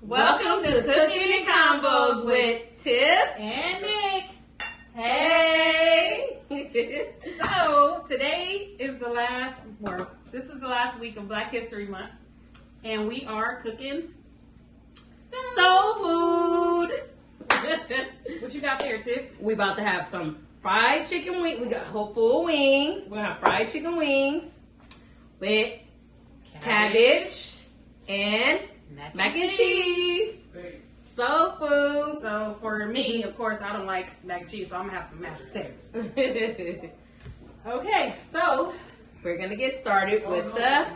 Welcome to Cooking and Convos with Tiff and Nick. Hey! So today is this is the last week of Black History Month, and we are cooking soul food. What you got there, Tiff? We about to have some fried chicken wings. We got full wings. We're gonna have fried chicken wings with cabbage and mac and cheese. Soul food. So for me, of course, I don't like mac and cheese, so I'm gonna have some mashed potatoes. Okay, so we're gonna get started with the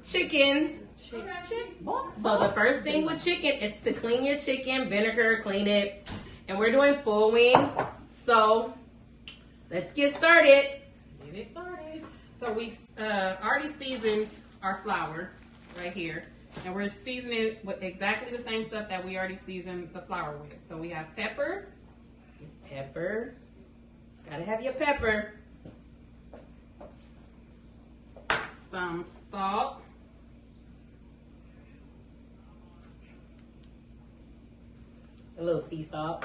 chicken. So the first thing with chicken is to clean your chicken, vinegar, clean it. And we're doing full wings. So let's get started. Get it started. So we already seasoned our flour right here. And we're seasoning it with exactly the same stuff that we already seasoned the flour with. So we have pepper. Pepper. Gotta have your pepper. Some salt. A little sea salt.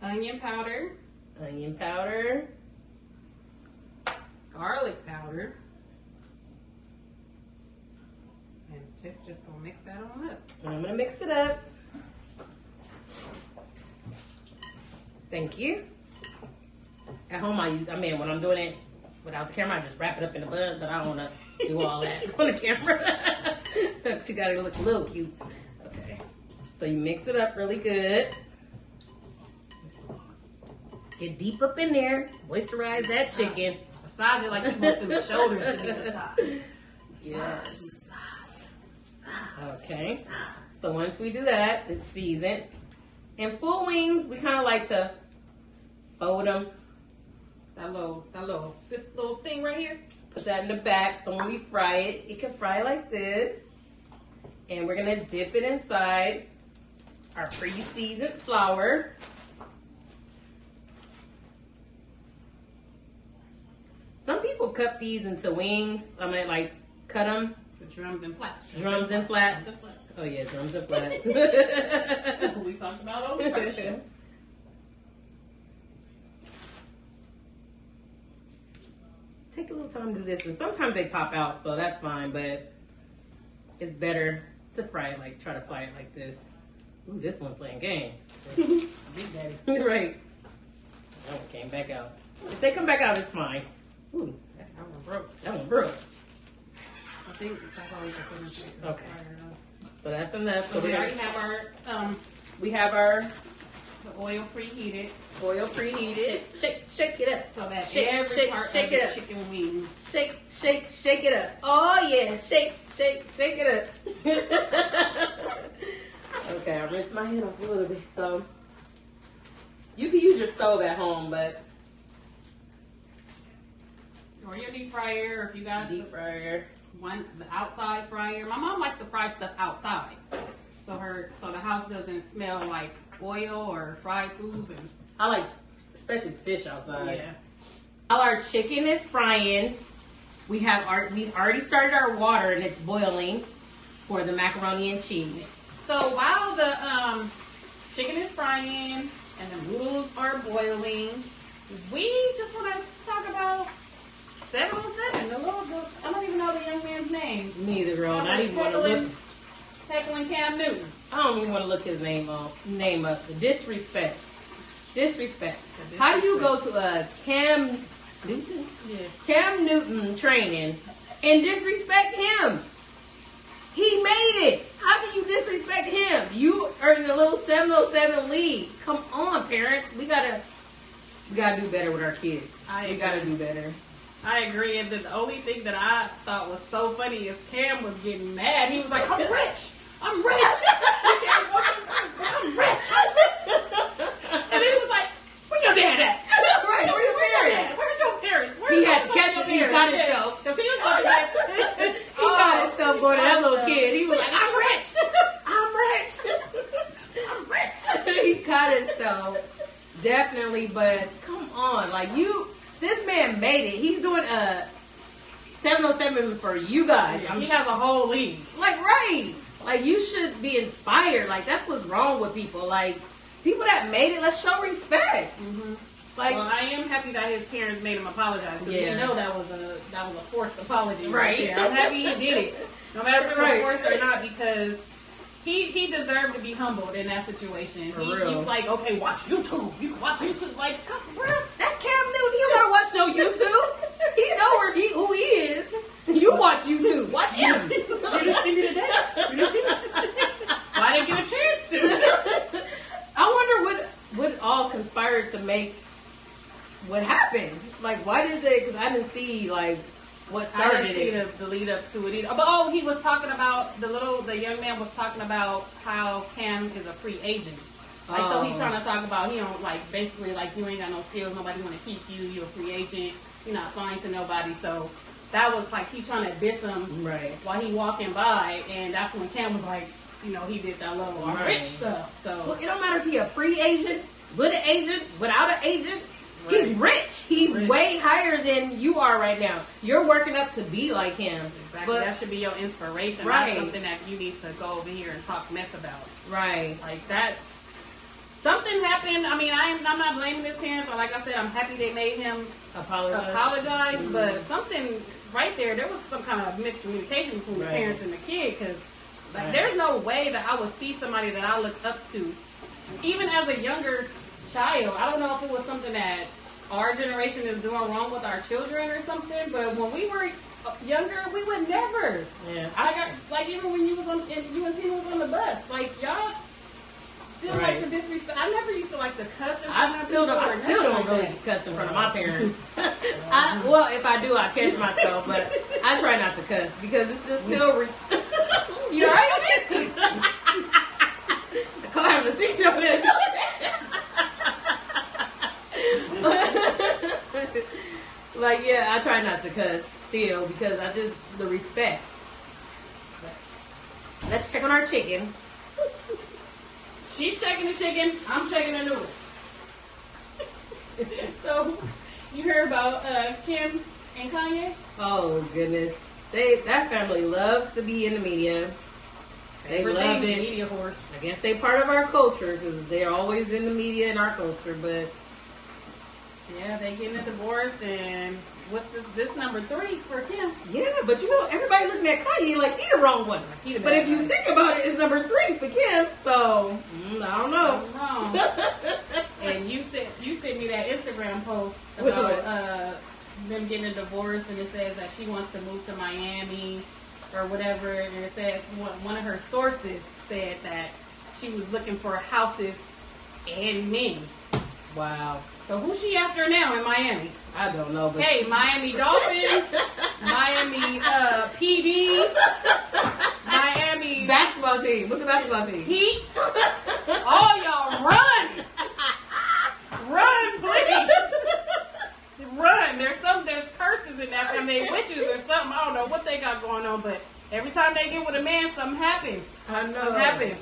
Onion powder. Onion powder. Garlic powder. And Tiff just gonna mix that on up. I'm gonna mix it up. Thank you. At home when I'm doing it without the camera, I just wrap it up in a bun, but I don't wanna do all that on the camera. You gotta look a little cute. Okay. So you mix it up really good. Get deep up in there. Moisturize that chicken. Massage it like you go through the shoulders to get massaged. Yes. Okay. So once we do that, it's seasoned. And full wings, we kind of like to fold them. This little thing right here. Put that in the back. So when we fry it, it can fry like this. And we're gonna dip it inside our pre-seasoned flour. Some people cut these into wings. I mean, like cut them. The drums and flats. Drums and flats. Oh yeah, drums and flats. We talked about on the first show. Take a little time to do this, and sometimes they pop out, so that's fine. But it's better to fry it try to fry it like this. Ooh, this one playing games. Big daddy. Right. That one came back out. If they come back out, it's fine. Ooh, That one broke. that one broke. I think that's all we can put in. Okay. So that's enough. So we already have our we have our the oil preheated. oil preheated. Shake it up. So that Shake every part it of the up. chicken wing. Shake it up. Oh yeah, shake it up. Okay, I rinsed my hand off a little bit. So you can use your stove at home, but Or your deep fryer, or if you got deep fryer. the outside fryer. My mom likes to fry stuff outside, so the house doesn't smell like oil or fried foods. And I like especially fish outside. yeah, While our chicken is frying, we've already started our water and it's boiling for the macaroni and cheese. so while the chicken is frying and the noodles are boiling, we just want to talk about 707. I don't even know the young man's name. Neither, girl. Not even want to look. Tackling Cam Newton. I don't even want to look his name up. Disrespect. How do you go to a Cam Newton? Yeah. Cam Newton training and disrespect him? He made it. How can you disrespect him? You are in the little 707 league. Come on, parents. We gotta do better with our kids. We gotta do better. I agree, and the only thing that I thought was so funny is Cam was getting mad. He was like, I'm rich! I'm rich! I'm rich! And then he was like, where your dad at? Right, where your parents? Where's your parents? He had to catch it. He got himself. Because he was like, He got himself going to that little kid. He was like, I'm rich! I'm rich! He caught himself. Definitely, but come on. This man made it. He's doing a 707 for you guys. he has a whole league. Right. Like, you should be inspired. Like, that's what's wrong with people. Like, people that made it, let's show respect. Mm-hmm. Like, well, I am happy that his parents made him apologize, because we know that was a forced apology. Right. I'm happy he did it, no matter if it was forced or not, because he deserved to be humbled in that situation. He was like, okay, watch YouTube. You can watch YouTube. Like, bro, that's Cam Newton. He don't gotta watch no YouTube. He know who he is. You watch YouTube. Watch him. You didn't see me today. You didn't see me. Well, I didn't get a chance to. I wonder what all conspired to make what happened. Like, why did they? Because I didn't see like what started I didn't see the lead up to it either. But he was talking about the young man was talking about how Cam is a free agent. Like, so he's trying to talk about, he don't, like, basically, like, you ain't got no skills, nobody want to keep you, you're a free agent, you're not signed to nobody. So that was like he's trying to diss him while he walking by, and that's when Cam was like, you know, he did that little rich stuff. So well, it don't matter if he a free agent, with an agent, without an agent. He's rich. He's way higher than you are right now. You're working up to be like him. Exactly. But that should be your inspiration. Not something that you need to go over here and talk mess about. Right. Like that. Something happened. I mean, I'm not blaming his parents. Like I said, I'm happy they made him apologize. Mm-hmm. But something right there was some kind of miscommunication between the parents and the kid. Because like, there's no way that I would see somebody that I look up to, even as a younger child. I don't know if it was something that our generation is doing wrong with our children or something, but when we were younger, we would never. Yeah. Like even when you was on, and you and Tina was on the bus, like y'all still like to disrespect. I never used to like to cuss. I still don't really cuss in front of my parents. Well, if I do, I catch myself, but I try not to cuss because it's just still. You alright? I call having a seat over there. Like, yeah, I try not to cuss still because I just, the respect. But let's check on our chicken. She's checking the chicken, I'm checking the noodles. So, you heard about Kim and Kanye? Oh, goodness. That family loves to be in the media. They love it. Media horse. I guess they part of our culture because they're always in the media in our culture, but yeah, they getting a divorce, and what's this number 3 for Kim? Yeah, but you know, everybody looking at Kanye like he the wrong one. But if you think about it, it's number 3 for Kim, so I don't know. And you sent me that Instagram post about them getting a divorce, and it says that she wants to move to Miami or whatever, and it said one of her sources said that she was looking for houses and men. Wow. So who's she after now in Miami? I don't know. But hey, Miami Dolphins, Miami PD, Miami basketball team. What's the basketball team? Heat. All y'all run, please, run. There's curses in that family, witches or something. I don't know what they got going on, but every time they get with a man, something happens. I know. Something happens.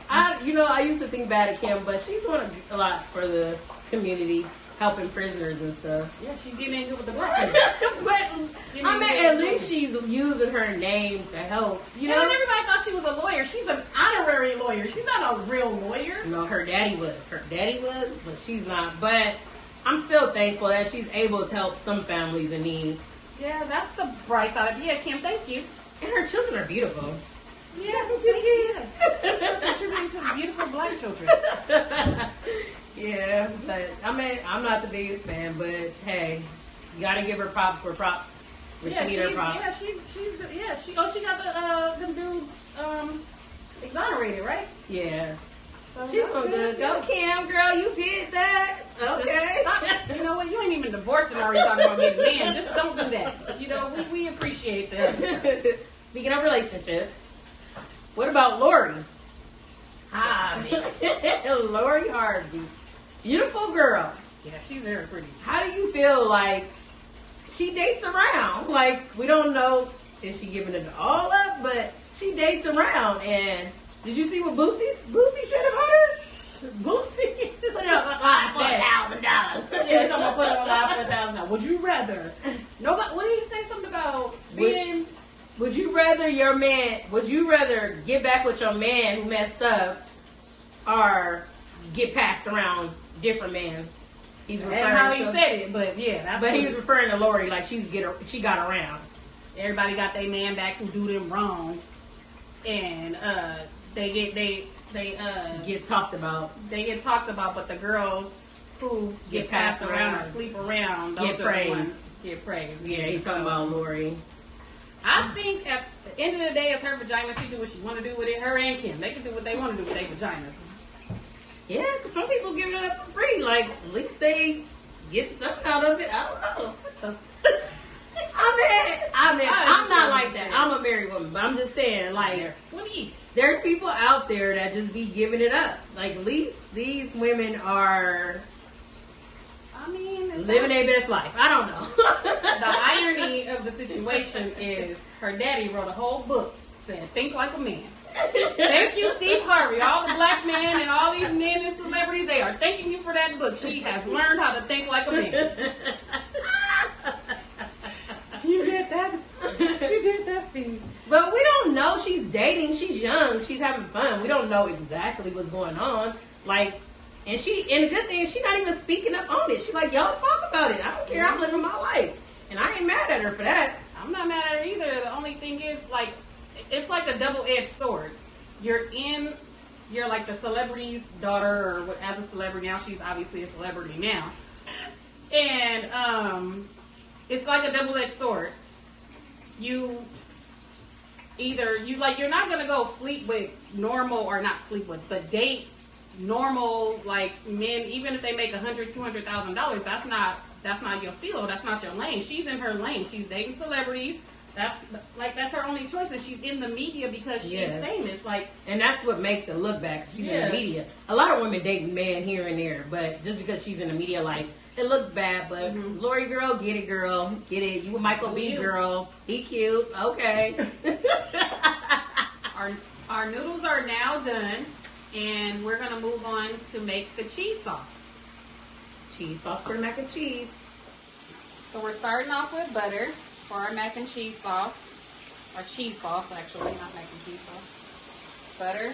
I used to think bad of Kim, but she's doing a lot for the community, helping prisoners and stuff. Yeah, she's getting into it with the black. But I mean, at least she's using her name to help. You know, everybody thought she was a lawyer. She's an honorary lawyer. She's not a real lawyer. No, her daddy was, but she's not. But I'm still thankful that she's able to help some families in need. Yeah, that's the bright side. Yeah, Kim, thank you. And her children are beautiful. Yeah, some cute kids. Contributing to beautiful black children. Yeah, but I mean, I'm not the biggest fan, but hey, you gotta give her props for props. She need her props. Yeah, she got them dudes exonerated, right? Yeah. So she's so good. Go Kim, girl, you did that. Okay. You know what? You ain't even divorced and already talking about getting men. Just don't do that. You know, we appreciate that. Speaking of relationships, what about Lori? Lori Harvey. Beautiful girl. Yeah, she's very pretty. How do you feel like she dates around? Like, we don't know if she giving it all up, but she dates around. And did you see what Boosie said about her? Boosie put up $4,000. Yeah, someone put up $4,000. Would you rather? Nobody. What did he say? Something about being. Would you rather get back with your man who messed up, or get passed around different men? He's referring That's how he to, said it, but yeah. but he's referring to Lori like she got around. Everybody got their man back who do them wrong, and they Get talked about. They get talked about, but the girls who get passed around or sleep around, those Get are praised. the ones get praised. Yeah, he's talking about Lori. I think at the end of the day, it's her vagina. She do what she want to do with it. Her and Kim, they can do what they want to do with their vaginas. Yeah, because some people give it up for free. Like, at least they get something out of it. I don't know. I'm not like that. I'm a married woman, but I'm just saying, like, there's people out there that just be giving it up. Like, at least these women are living their best life. I don't know. The irony of the situation is her daddy wrote a whole book saying, "Think like a man." Thank you, Steve Harvey. All the black men and all these men and celebrities, they are thanking you for that book. She has learned how to think like a man. You did that. You did that, Steve. But we don't know. She's dating. She's young. She's having fun. We don't know exactly what's going on. Like, and the good thing is she's not even speaking up on it. She's like, y'all talk about it. I don't care. I'm living my life. And I ain't mad at her for that. I'm not mad at her either. The only thing is, like, it's like a double-edged sword. You're like the celebrity's daughter, or as a celebrity now, she's obviously a celebrity now. And it's like a double-edged sword. You're not gonna go sleep with normal, or not sleep with, but date normal, like, men, even if they make $100,000-$200,000. That's not your stilo. That's not your lane. She's in her lane. She's dating celebrities. That's her only choice, and she's in the media because she's famous. Like, and that's what makes it look bad. She's in the media. A lot of women date men here and there, but just because she's in the media, like, it looks bad. But Lori, girl, get it, girl, get it. You a Michael B, girl. He cute. Okay. Our noodles are now done, and we're gonna move on to make the cheese sauce. Cheese sauce for the mac and cheese. So we're starting off with butter for our mac and cheese sauce. Our cheese sauce, actually, not mac and cheese sauce. Butter.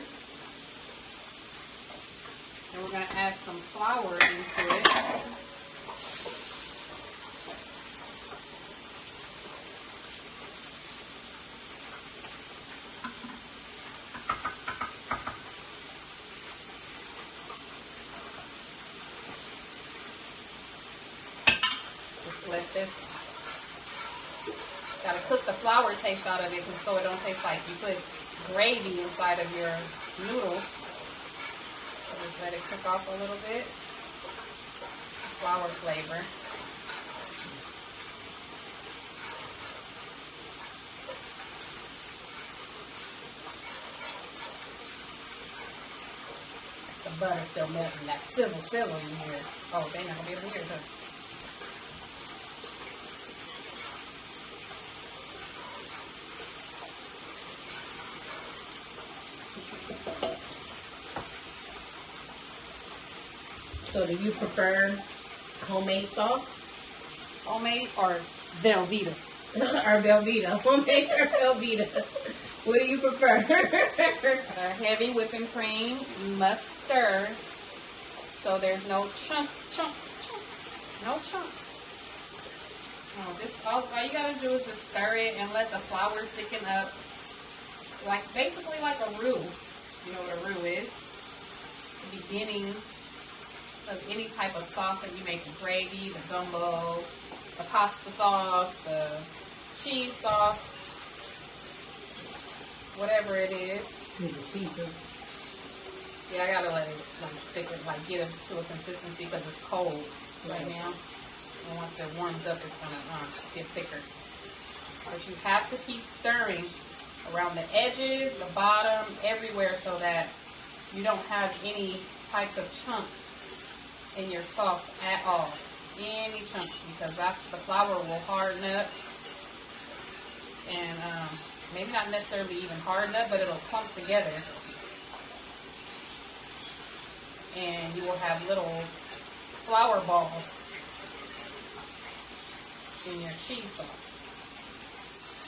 And we're going to add some flour into it. Let this, gotta cook the flour taste out of it so it don't taste like you put gravy inside of your noodles. So just let it cook off a little bit. Flour flavor. The butter's still melting, that sizzle in here. Oh, they're not gonna be able to hear it. So do you prefer homemade sauce? Homemade or Velveeta? Or Velveeta. Homemade or Velveeta? What do you prefer? A heavy whipping cream. You must stir so there's no chunks. No chunks. No, all you gotta do is just stir it and let the flour thicken up. Basically like a roux. You know what a roux is? The beginning of any type of sauce that you make, the gravy, the gumbo, the pasta sauce, the cheese sauce, whatever it is. Yeah, I gotta let it thicken, get it to a consistency because it's cold right now. And once it warms up, it's gonna get thicker. But you have to keep stirring around the edges, the bottom, everywhere, so that you don't have any types of chunks in your sauce at all. Any chunks, because the flour will harden up, and maybe not necessarily even harden up, but it'll clump together, and you will have little flour balls in your cheese sauce.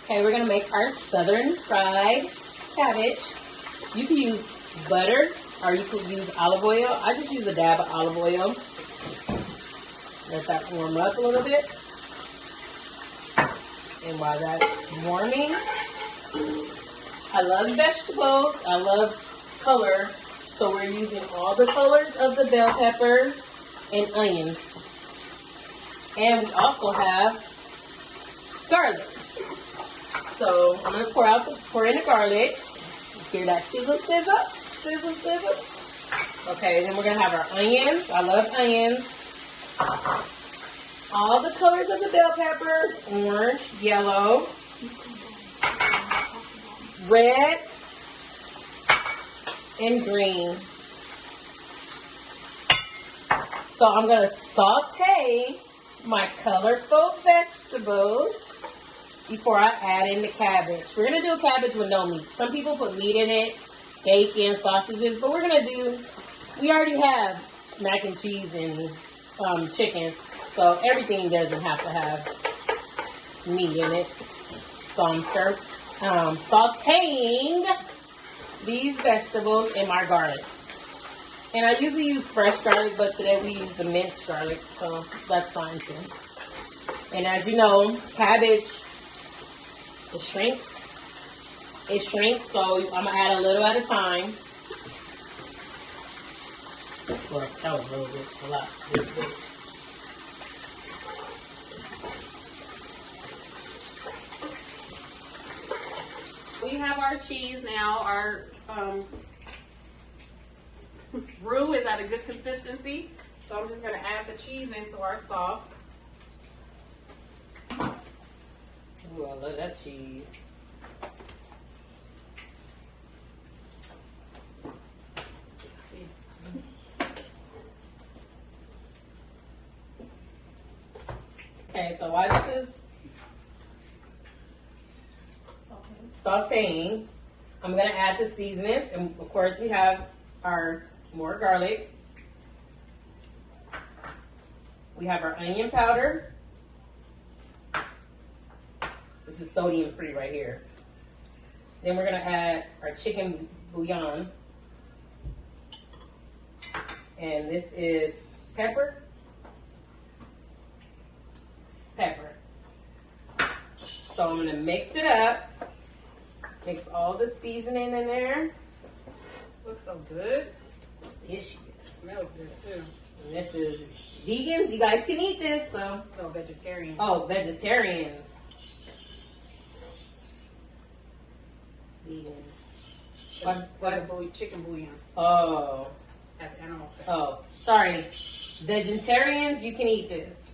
Okay, we're gonna make our southern fried cabbage. You can use butter or you could use olive oil. I just use a dab of olive oil. Let that warm up a little bit. And while that's warming, I love vegetables. I love color. So we're using all the colors of the bell peppers and onions. And we also have garlic. So I'm going to pour in the garlic. Hear that sizzle, sizzle, sizzle, sizzle. Okay, then we're going to have our onions. I love onions. All the colors of the bell peppers: orange, yellow, red, and green. So I'm going to saute my colorful vegetables before I add in the cabbage. We're going to do a cabbage with no meat. Some people put meat in it, bacon, sausages, but we already have mac and cheese and chicken, so everything doesn't have to have meat in it. So I'm sauteing these vegetables in my garlic. And I usually use fresh garlic, but today we use the minced garlic, so that's fine too. And as you know, cabbage, it shrinks, so I'm gonna add a little at a time. Well, that was really good, a lot, really good. We have our cheese now. Our roux is at a good consistency. So I'm just going to add the cheese into our sauce. Ooh, I love that cheese. Okay, so while this is sauteing, I'm going to add the seasonings. And of course, we have our more garlic. We have our onion powder. This is sodium free right here. Then we're going to add our chicken bouillon. And this is pepper. So I'm going to mix it up. Mix all the seasoning in there. Looks so good. Delicious. Smells good too. And this is vegans. You guys can eat this. So. No, vegetarian. Oh, vegetarians. Vegans. What? Chicken bouillon. Oh. That's animal fat. Oh, sorry. Vegetarians, you can eat this.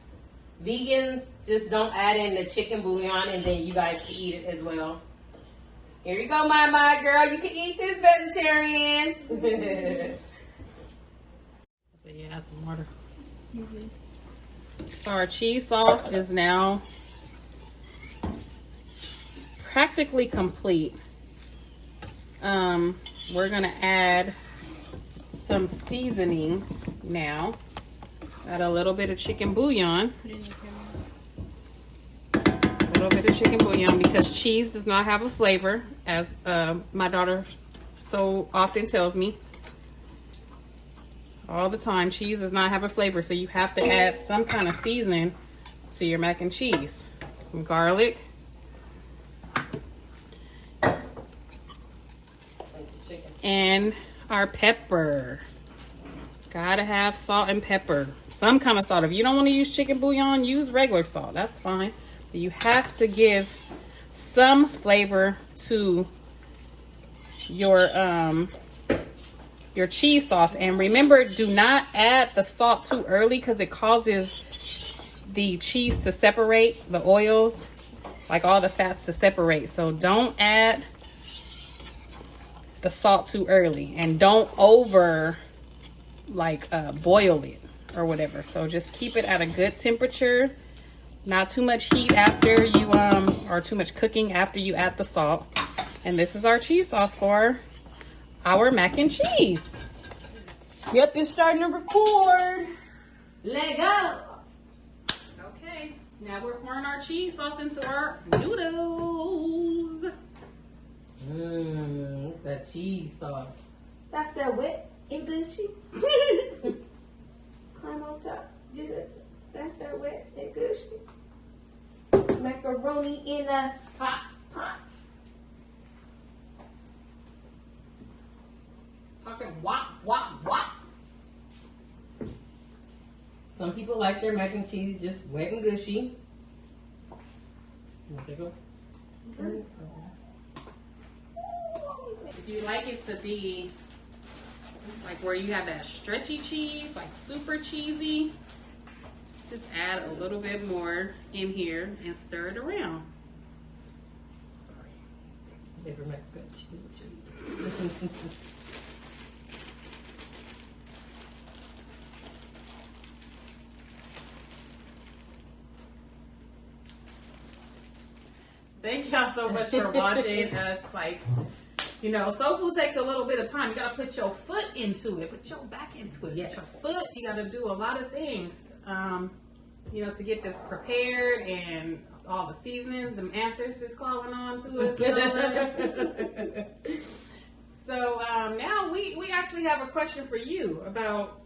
Vegans, just don't add in the chicken bouillon, and then you guys can eat it as well. Here you go, my girl. You can eat this, vegetarian. Yeah, add some water. So our cheese sauce is now practically complete. We're gonna add some seasoning now. Add a little bit of chicken bouillon. A little bit of chicken bouillon because cheese does not have a flavor, as my daughter so often tells me all the time. Cheese does not have a flavor, so you have to add some kind of seasoning to your mac and cheese. Some garlic. And our pepper. Gotta have salt and pepper. Some kind of salt. If you don't want to use chicken bouillon, use regular salt. That's fine. But you have to give some flavor to your cheese sauce. And remember, do not add the salt too early because it causes the cheese to separate, the oils, like all the fats to separate. So don't add the salt too early, and don't over boil it or whatever. So just keep it at a good temperature, not too much heat after you or too much cooking after you add the salt. And this is our cheese sauce for our mac and cheese. Yep, it's starting to record. Let go. Okay, now we're pouring our cheese sauce into our noodles. That cheese sauce. That's that wet and gushy. Climb on top. That's that wet and gushy. Macaroni in a pot. Talking wop, wop, wop. Some people like their mac and cheese just wet and gushy. You want to take a If you like it to be like where you have that stretchy cheese, like super cheesy, just add a little bit more in here and stir it around. Sorry. Never Mexican cheese. Thank y'all so much for watching us. Like, you know, soul food takes a little bit of time. You gotta put your foot into it, put your back into it. Yes. Put your foot. You gotta do a lot of things, you know, to get this prepared and all the seasonings and ancestors calling on to us. And all that. So now we actually have a question for you about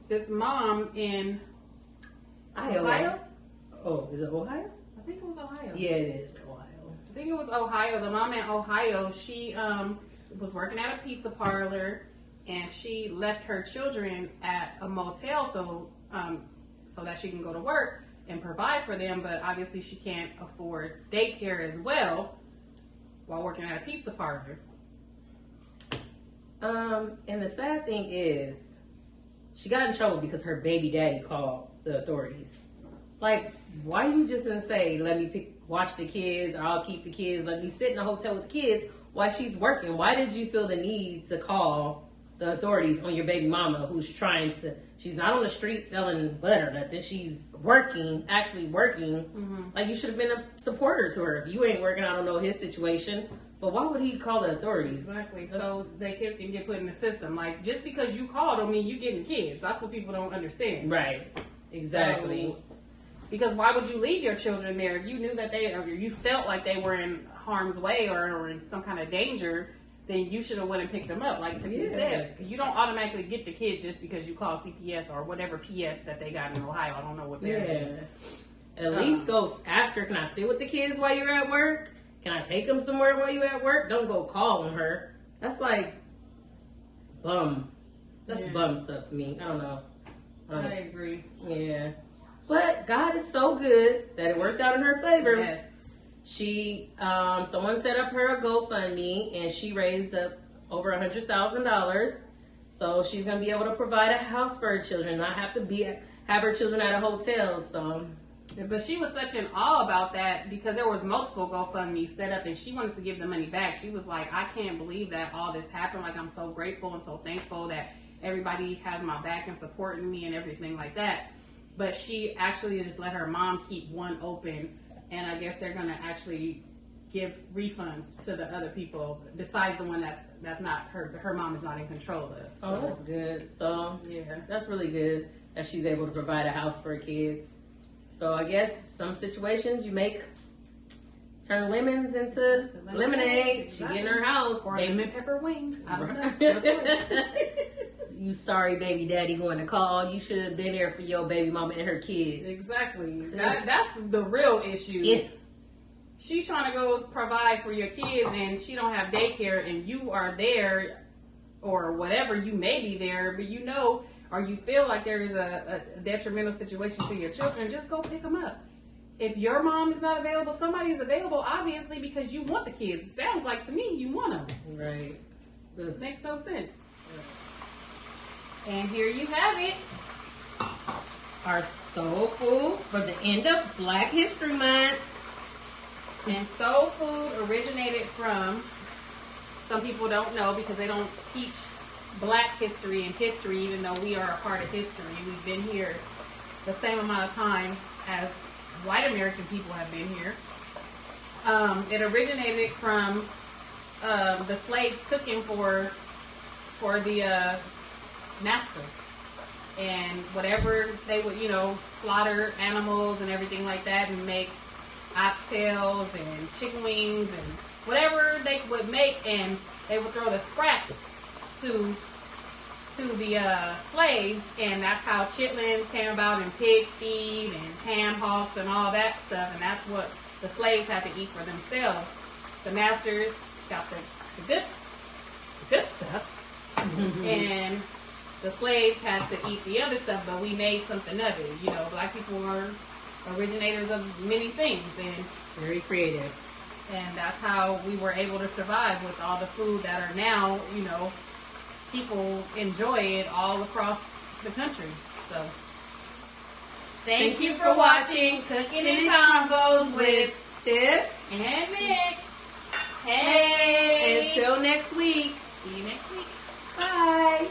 this mom in Ohio. Oh, is it Ohio? I think it was Ohio. Yeah, it is Ohio. I think it was Ohio. The mom in Ohio, she was working at a pizza parlor, and she left her children at a motel so that she can go to work and provide for them. But obviously, she can't afford daycare as well while working at a pizza parlor. And the sad thing is, she got in trouble because her baby daddy called the authorities. Like, why you just didn't say, let me watch the kids, or I'll keep the kids, let me sit in the hotel with the kids while she's working? Why did you feel the need to call the authorities on your baby mama who's she's not on the street selling butter, nothing, she's working, actually working. Mm-hmm. Like, you should have been a supporter to her. If you ain't working, I don't know his situation, but why would he call the authorities? Exactly. So the kids can get put in the system. Like, just because you called don't mean you getting kids. That's what people don't understand. Right. Exactly. So, because why would you leave your children there if you knew that or you felt like they were in harm's way or in some kind of danger? Then you should have went and picked them up. Like Tiffany said, you don't automatically get the kids just because you call CPS or whatever PS that they got in Ohio. I don't know what theirs is. At least go ask her, can I sit with the kids while you're at work? Can I take them somewhere while you're at work? Don't go calling her. That's like bum. That's bum stuff to me. I don't know. I agree. Yeah. But God is so good that it worked out in her favor. Yes. She, someone set up her a GoFundMe and she raised up over $100,000. So she's gonna be able to provide a house for her children, not have to have her children at a hotel. So, but she was such in awe about that because there was multiple GoFundMe set up and she wanted to give the money back. She was like, I can't believe that all this happened. Like, I'm so grateful and so thankful that everybody has my back and supporting me and everything like that. But she actually just let her mom keep one open, and I guess they're gonna actually give refunds to the other people besides the one that's not her mom is not in control of. So, oh, that's good. So yeah, that's really good that she's able to provide a house for her kids. So I guess some situations you turn lemons into lemonade. Exactly. She get in her house. Or lemon pepper wings. I don't know. You sorry baby daddy going to call. You should have been there for your baby mama and her kids. Exactly. That's the real issue. Yeah. She's trying to go provide for your kids and she don't have daycare and you are there or whatever, you may be there, but you know, or you feel like there is a detrimental situation to your children, just go pick them up. If your mom is not available, somebody's available, obviously, because you want the kids. It sounds like to me you want them. Right. It makes no sense. And here you have it. Our soul food for the end of Black History Month. And soul food originated from, some people don't know because they don't teach Black history and history, even though we are a part of history. We've been here the same amount of time as white American people have been here. It originated from the slaves cooking for the masters, and whatever they would, slaughter animals and everything like that and make oxtails and chicken wings and whatever they would make, and they would throw the scraps to the slaves, and that's how chitlins came about, and pig feet and ham hocks and all that stuff, and that's what the slaves had to eat for themselves. The masters got the good stuff, and the slaves had to eat the other stuff, but we made something of it. You know, black people were originators of many things, and Very creative. and that's how we were able to survive with all the food that are now, you know, people enjoy it all across the country. So, thank you for watching Cooking and Convos with Tiff. and Mick. Hey! Until next week. See you next week. Bye.